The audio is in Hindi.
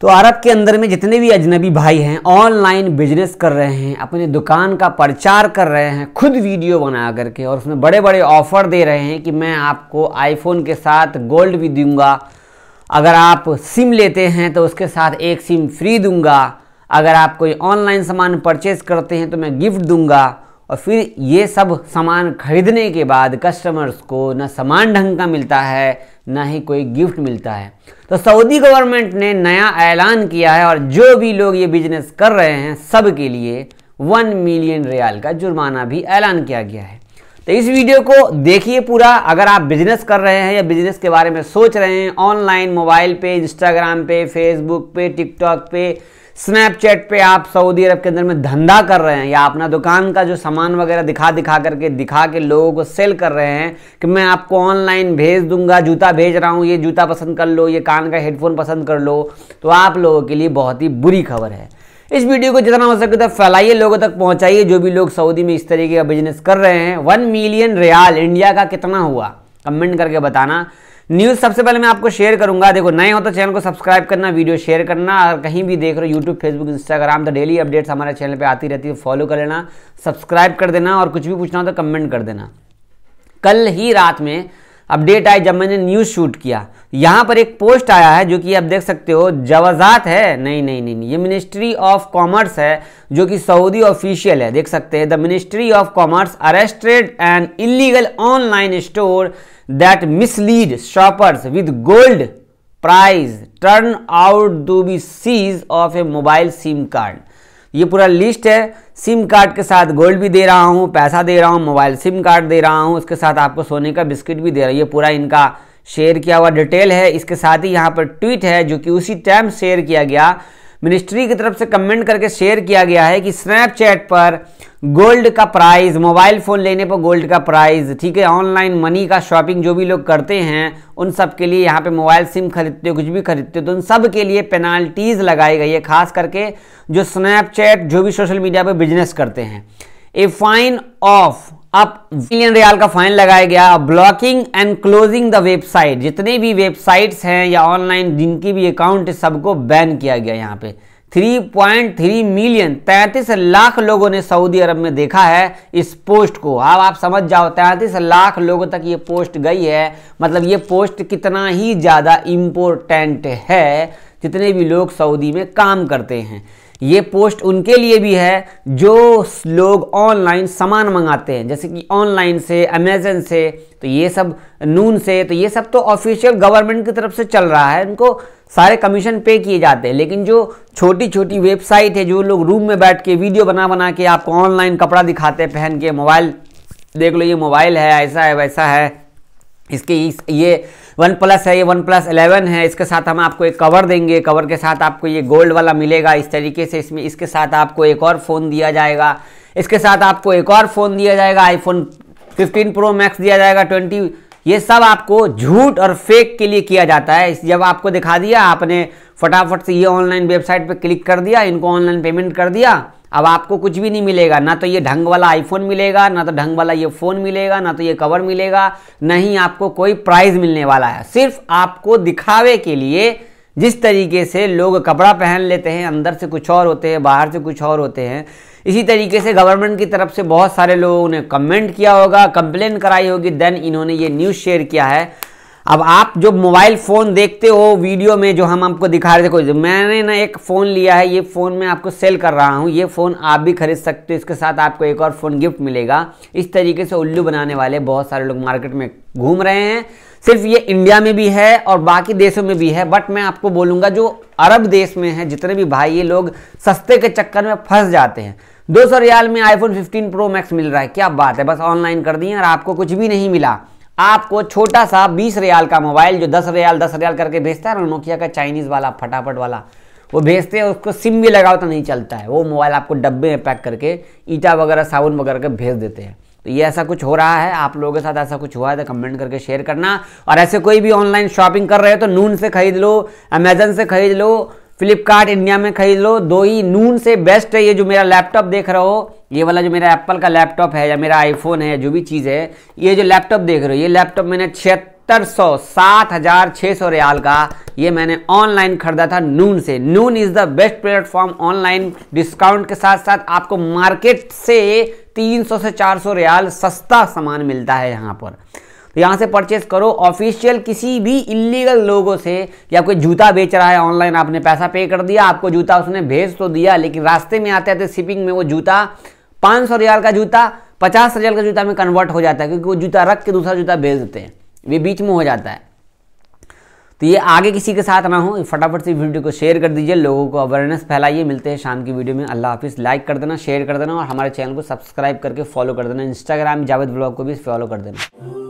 तो अरब के अंदर में जितने भी अजनबी भाई हैं ऑनलाइन बिजनेस कर रहे हैं, अपनी दुकान का प्रचार कर रहे हैं खुद वीडियो बना करके, और उसमें बड़े बड़े ऑफर दे रहे हैं कि मैं आपको आईफोन के साथ गोल्ड भी दूंगा, अगर आप सिम लेते हैं तो उसके साथ एक सिम फ्री दूंगा, अगर आप कोई ऑनलाइन सामान परचेज करते हैं तो मैं गिफ्ट दूंगा। और फिर ये सब सामान खरीदने के बाद कस्टमर्स को न सामान ढंग का मिलता है ना ही कोई गिफ्ट मिलता है। तो सऊदी गवर्नमेंट ने नया ऐलान किया है और जो भी लोग ये बिजनेस कर रहे हैं सब के लिए 1 मिलियन रियाल का जुर्माना भी ऐलान किया गया है। तो इस वीडियो को देखिए पूरा। अगर आप बिजनेस कर रहे हैं या बिजनेस के बारे में सोच रहे हैं ऑनलाइन, मोबाइल पे, इंस्टाग्राम पे, फेसबुक पे, टिकटॉक पे, स्नैपचैट पे आप सऊदी अरब के अंदर में धंधा कर रहे हैं या अपना दुकान का जो सामान वगैरह दिखा के लोगों को सेल कर रहे हैं कि मैं आपको ऑनलाइन भेज दूंगा, जूता भेज रहा हूँ, ये जूता पसंद कर लो, ये कान का हेडफोन पसंद कर लो, तो आप लोगों के लिए बहुत ही बुरी खबर है। इस वीडियो को जितना हो सके तो फैलाइए, लोगों तक पहुंचाइए जो भी लोग सऊदी में इस तरीके का बिजनेस कर रहे हैं। 1 मिलियन रियाल इंडिया का कितना हुआ कमेंट करके बताना। न्यूज़ सबसे पहले मैं आपको शेयर करूंगा। देखो, नए हो तो चैनल को सब्सक्राइब करना, वीडियो शेयर करना। अगर कहीं भी देख रहे हो यूट्यूब, फेसबुक, इंस्टाग्राम, तो डेली अपडेट्स हमारे चैनल पे आती रहती है, फॉलो कर लेना, सब्सक्राइब कर देना और कुछ भी पूछना हो तो कमेंट कर देना। कल ही रात में अपडेट आई जब मैंने न्यूज़ शूट किया, यहाँ पर एक पोस्ट आया है जो कि आप देख सकते हो, जवाजात है, नहीं, ये मिनिस्ट्री ऑफ कॉमर्स है जो कि सऊदी ऑफिशियल है, देख सकते हैं। The ministry of commerce arrested an illegal online store that mislead shoppers with gold price turn out to be seized of a mobile SIM card। ये पूरा लिस्ट है। सिम कार्ड के साथ गोल्ड भी दे रहा हूँ, पैसा दे रहा हूँ, मोबाइल सिम कार्ड दे रहा हूँ, उसके साथ आपको सोने का बिस्किट भी दे रहा हूँ। ये पूरा इनका शेयर किया हुआ डिटेल है। इसके साथ ही यहाँ पर ट्वीट है जो कि उसी टाइम शेयर किया गया, मिनिस्ट्री की तरफ से कमेंट करके शेयर किया गया है कि स्नैपचैट पर गोल्ड का प्राइस, मोबाइल फ़ोन लेने पर गोल्ड का प्राइस, ठीक है, ऑनलाइन मनी का शॉपिंग जो भी लोग करते हैं उन सब के लिए, यहाँ पे मोबाइल सिम खरीदते हो, कुछ भी खरीदते हो तो उन सब के लिए पेनाल्टीज लगाई गई है, खास करके जो स्नैपचैट जो भी सोशल मीडिया पे बिजनेस करते हैं। A fine of up million riyal का फाइन लगाया गया। Blocking and closing the website, जितने भी वेबसाइट्स हैं या ऑनलाइन जिनकी भी अकाउंट है सबको बैन किया गया। यहाँ पे 3.3 मिलियन 33 लाख लोगों ने सऊदी अरब में देखा है इस पोस्ट को। अब आप समझ जाओ 33 लाख लोगों तक ये पोस्ट गई है, मतलब ये पोस्ट कितना ही ज़्यादा इम्पोर्टेंट है। जितने भी लोग सऊदी में काम करते हैं, ये पोस्ट उनके लिए भी है जो लोग ऑनलाइन सामान मंगाते हैं, जैसे कि ऑनलाइन से, अमेजन से, तो ये सब नून से, तो ये सब तो ऑफिशियल गवर्नमेंट की तरफ से चल रहा है, इनको सारे कमीशन पे किए जाते हैं। लेकिन जो छोटी छोटी वेबसाइट है, जो लोग रूम में बैठ के वीडियो बना के आपको ऑनलाइन कपड़ा दिखाते हैं पहन के, मोबाइल देख लो, ये मोबाइल है, ऐसा है, वैसा है, इसके ये OnePlus है, ये OnePlus 11 है, इसके साथ हम आपको एक कवर देंगे, कवर के साथ आपको ये गोल्ड वाला मिलेगा इस तरीके से, इसमें इसके साथ आपको एक और फ़ोन दिया जाएगा, इसके साथ आपको एक और फ़ोन दिया जाएगा, iPhone 15 Pro Max दिया जाएगा 20। ये सब आपको झूठ और फेक के लिए किया जाता है। जब आपको दिखा दिया, आपने फटाफट से ये ऑनलाइन वेबसाइट पर क्लिक कर दिया, इनको ऑनलाइन पेमेंट कर दिया, अब आपको कुछ भी नहीं मिलेगा, ना तो ये ढंग वाला आईफोन मिलेगा, ना तो ढंग वाला ये फ़ोन मिलेगा, ना तो ये कवर मिलेगा, नहीं आपको कोई प्राइज़ मिलने वाला है। सिर्फ आपको दिखावे के लिए, जिस तरीके से लोग कपड़ा पहन लेते हैं, अंदर से कुछ और होते हैं, बाहर से कुछ और होते हैं, इसी तरीके से गवर्नमेंट की तरफ से बहुत सारे लोगों ने कमेंट किया होगा, कंप्लेन कराई होगी, देन इन्होंने ये न्यूज़ शेयर किया है। अब आप जो मोबाइल फ़ोन देखते हो वीडियो में जो हम आपको दिखा रहे थे, मैंने ना एक फ़ोन लिया है, ये फ़ोन मैं आपको सेल कर रहा हूँ, ये फ़ोन आप भी खरीद सकते हो, इसके साथ आपको एक और फ़ोन गिफ्ट मिलेगा। इस तरीके से उल्लू बनाने वाले बहुत सारे लोग मार्केट में घूम रहे हैं। सिर्फ ये इंडिया में भी है और बाकी देशों में भी है, बट मैं आपको बोलूँगा जो अरब देश में है, जितने भी भाई ये लोग सस्ते के चक्कर में फंस जाते हैं। 200 रियाल में iPhone 15 Pro Max मिल रहा है, क्या बात है, बस ऑनलाइन कर दिए और आपको कुछ भी नहीं मिला। आपको छोटा सा 20 रियाल का मोबाइल जो 10 रियाल करके भेजता है ना, नोकिया का चाइनीज़ वाला फटाफट वाला, वो भेजते हैं, उसको सिम भी लगाओ तो नहीं चलता है, वो मोबाइल आपको डब्बे में पैक करके ईटा वगैरह, साबुन वगैरह के भेज देते हैं। तो ये ऐसा कुछ हो रहा है, आप लोगों के साथ ऐसा कुछ हुआ है तो कमेंट करके शेयर करना। और ऐसे कोई भी ऑनलाइन शॉपिंग कर रहे हो तो नून से खरीद लो, अमेजन से खरीद लो, फ्लिपकार्ट इंडिया में खरीद लो, दो ही नून से बेस्ट है। ये जो मेरा लैपटॉप देख रहे हो, ये वाला जो मेरा एप्पल का लैपटॉप है या मेरा आईफोन है, जो भी चीज़ है, ये जो लैपटॉप देख रहे हो, ये लैपटॉप मैंने 7,600 रियाल का ये मैंने ऑनलाइन खरीदा था नून से। Noon is the best platform online, discount के साथ साथ आपको मार्केट से 300 से 400 रियाल सस्ता सामान मिलता है यहाँ पर। तो यहाँ से परचेस करो। ऑफिशियल किसी भी इलीगल लोगों से, या कोई जूता बेच रहा है ऑनलाइन, आपने पैसा पे कर दिया, आपको जूता उसने भेज तो दिया, लेकिन रास्ते में आते आते शिपिंग में वो जूता 500 रियाल का जूता 50 रियाल का जूता में कन्वर्ट हो जाता है, क्योंकि वो जूता रख के दूसरा जूता भेज देते हैं, ये बीच में हो जाता है। तो ये आगे किसी के साथ ना हो, फटाफट से वीडियो को शेयर कर दीजिए, लोगों को अवेयरनेस फैलाइए। मिलते हैं शाम की वीडियो में। अल्लाह हाफिज़। लाइक कर देना, शेयर कर देना और हमारे चैनल को सब्सक्राइब करके फॉलो कर देना। इंस्टाग्राम जावेद ब्लॉग को भी फॉलो कर देना।